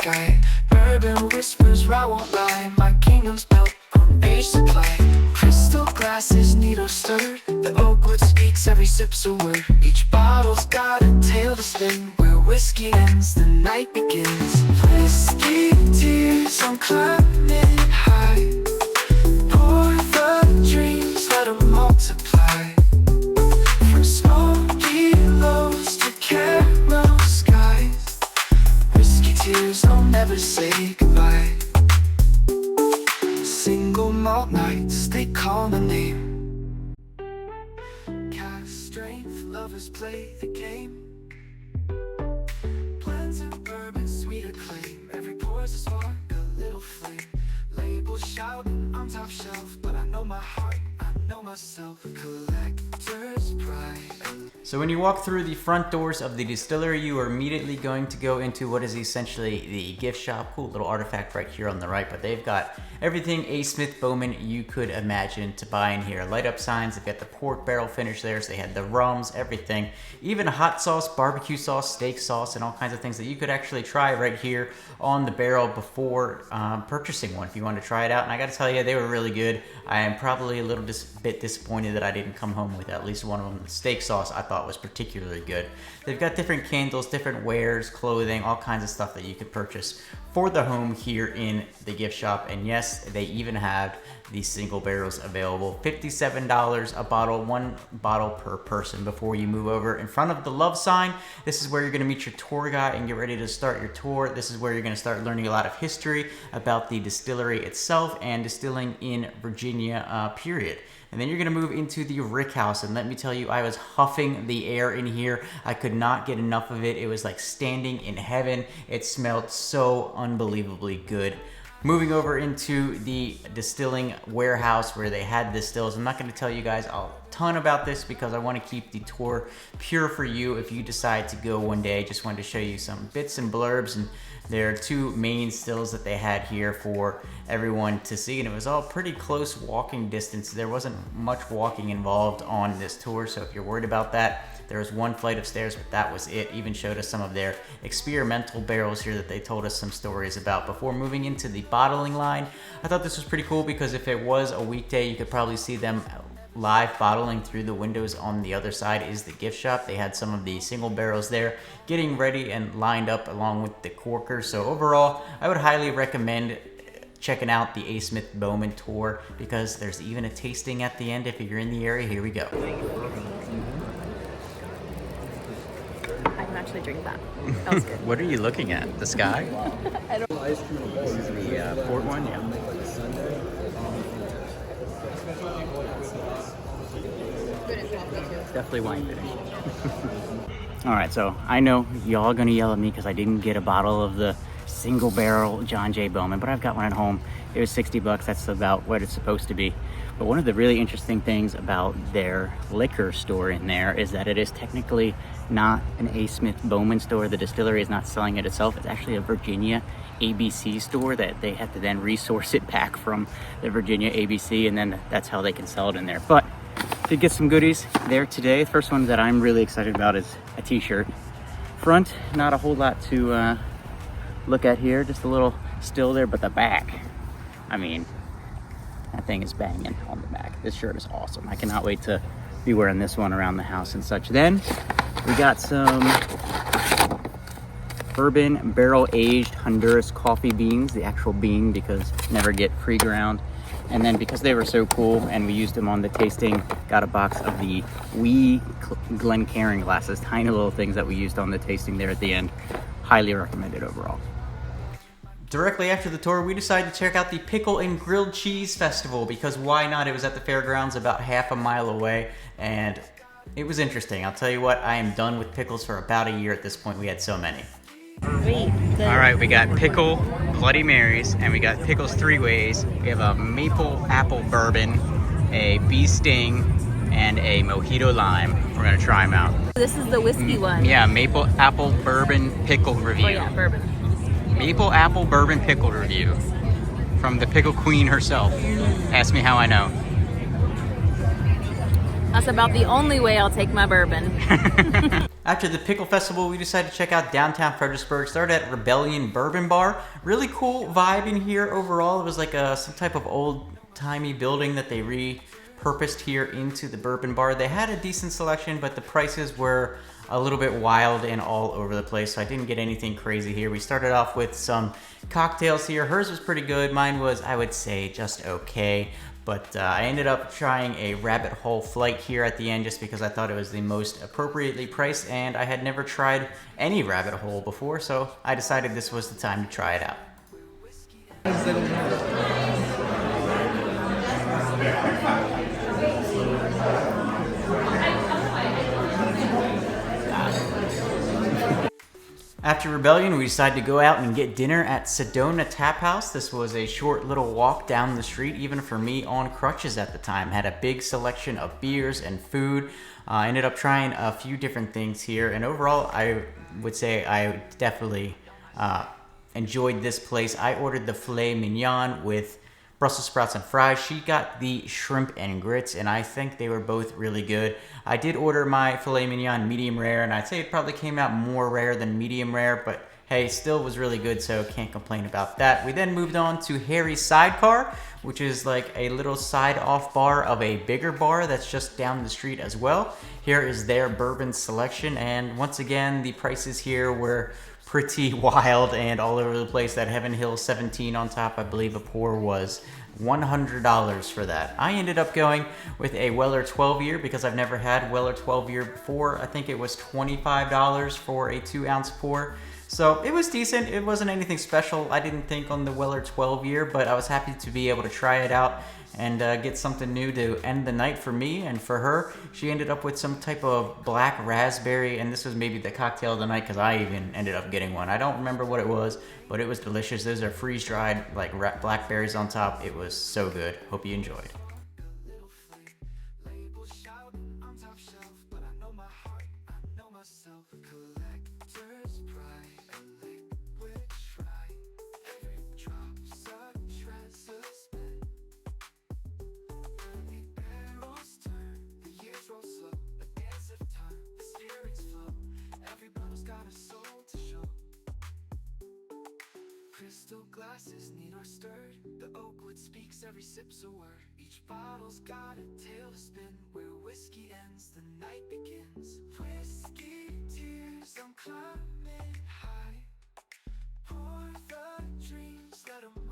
sky. Bourbon whispers, I won't lie. My kingdom's built on age supply. Crystal glasses, needle stirred. The oak wood speaks, every sip's a word. Each bottle's got a tale to spin. Where whiskey ends, the night begins. Whiskey tears, I'm climbing high. Pour the dreams, let them multiply. From smoky lows to caramel skies. Whiskey tears, I'll never say goodbye. Single malt nights, they call the name. Cast strength, lovers play the game. Blends of bourbon, sweet acclaim. Every pour's a spark, a little flame. Labels shouting, I'm top shelf, but I know my heart, I know myself. Collector's pride. So when you walk through the front doors of the distillery, you are immediately going to go into what is essentially the gift shop. Cool little artifact right here on the right, but they've got everything A. Smith Bowman you could imagine to buy in here. Light up signs, they've got the pork barrel finish there, so they had the rums, everything. Even hot sauce, barbecue sauce, steak sauce, and all kinds of things that you could actually try right here on the barrel before purchasing one if you want to try it out. And I gotta tell you, they were really good. I am probably a little bit disappointed that I didn't come home with at least one of them. The steak sauce I thought was particularly good. They've got different candles, different wares, clothing, all kinds of stuff that you could purchase for the home here in the gift shop. And yes, they even have these single barrels available. $57 a bottle, one bottle per person before you move over. In front of the love sign, this is where you're gonna meet your tour guide and get ready to start your tour. This is where you're gonna start learning a lot of history about the distillery itself and distilling in Virginia, period. And then you're gonna move into the rick house, and let me tell you, I was huffing the air in here. I could not get enough of it. It was like standing in heaven. It smelled so unbelievably good. Moving over into the distilling warehouse where they had distills. I'm not gonna tell you guys a ton about this because I wanna keep the tour pure for you if you decide to go one day. Just wanted to show you some bits and blurbs, and there are two main stills that they had here for everyone to see, and it was all pretty close walking distance. There wasn't much walking involved on this tour, so if you're worried about that, there was one flight of stairs, but that was it. Even showed us some of their experimental barrels here that they told us some stories about. Before moving into the bottling line, I thought this was pretty cool because if it was a weekday, you could probably see them live bottling through the windows. On the other side is the gift shop. They had some of the single barrels there getting ready and lined up along with the corkers. So overall, I would highly recommend checking out the A. Smith Bowman tour because there's even a tasting at the end if you're in the area. Here we go. I can actually drink that. That was good. What are you looking at? The sky? I don't This is the port one, yeah. Definitely wine finish. All right, so I know y'all gonna yell at me because I didn't get a bottle of the single barrel John J. Bowman, but I've got one at home. It was $60. That's about what it's supposed to be. But one of the really interesting things about their liquor store in there is that it is technically not an A. Smith Bowman store. The distillery is not selling it itself. It's actually a Virginia ABC store that they have to then resource it back from the Virginia ABC, and then that's how they can sell it in there. But did get some goodies there today. The first one that I'm really excited about is a t-shirt. Front, not a whole lot to look at here, just a little still there, but the back, I mean, that thing is banging on the back. This shirt is awesome. I cannot wait to be wearing this one around the house and such. Then we got some bourbon barrel aged Honduras coffee beans, the actual bean because never get free ground. And then because they were so cool and we used them on the tasting, got a box of the wee Glencairn glasses, tiny little things that we used on the tasting there at the end. Highly recommended overall. Directly after the tour, we decided to check out the Pickle and Grilled Cheese Festival because why not? It was at the fairgrounds about half a mile away, and it was interesting. I'll tell you what, I am done with pickles for about a year at this point. We had so many. All right, we got pickle Bloody Marys, and we got pickles three ways. We have a maple apple bourbon, a bee sting, and a mojito lime. We're gonna try them out. This is the whiskey one. Yeah, maple apple bourbon pickle review. Oh yeah, bourbon. Maple apple bourbon pickle review from the pickle queen herself. Ask me how I know. That's about the only way I'll take my bourbon. After the Pickle Festival, we decided to check out downtown Fredericksburg. Started at Rebellion Bourbon Bar. Really cool vibe in here overall. It was like some type of old-timey building that they repurposed here into the bourbon bar. They had a decent selection, but the prices were a little bit wild and all over the place, so I didn't get anything crazy here. We started off with some cocktails here. Hers was pretty good. Mine was, I would say, just okay. But I ended up trying a Rabbit Hole Flight here at the end just because I thought it was the most appropriately priced, and I had never tried any Rabbit Hole before, so I decided this was the time to try it out. After Rebellion, we decided to go out and get dinner at Sedona Tap House. This was a short little walk down the street, even for me on crutches at the time. Had a big selection of beers and food. I ended up trying a few different things here, and overall, I would say I definitely enjoyed this place. I ordered the filet mignon with Brussels sprouts and fries. She got the shrimp and grits, and I think they were both really good. I did order my filet mignon medium rare, and I'd say it probably came out more rare than medium rare, but hey, still was really good, so can't complain about that. We then moved on to Harry's Sidecar, which is like a little side-off bar of a bigger bar that's just down the street as well. Here is their bourbon selection, and once again, the prices here were pretty wild and all over the place. That Heaven Hill 17 on top, I believe a pour was $100 for that. I ended up going with a Weller 12 year because I've never had Weller 12 year before. I think it was $25 for a 2-ounce pour. So it was decent. It wasn't anything special, I didn't think, on the Weller 12 year, but I was happy to be able to try it out and get something new to end the night for me. And for her, she ended up with some type of black raspberry, and this was maybe the cocktail of the night because I even ended up getting one. I don't remember what it was, but it was delicious. Those are freeze-dried like blackberries on top. It was so good. Hope you enjoyed. Crystal glasses need are stirred. The oak wood speaks, every sip's a word. Each bottle's got a tale to spin. Where whiskey ends, the night begins. Whiskey tears, I'm climbing high. Pour the dreams, let 'em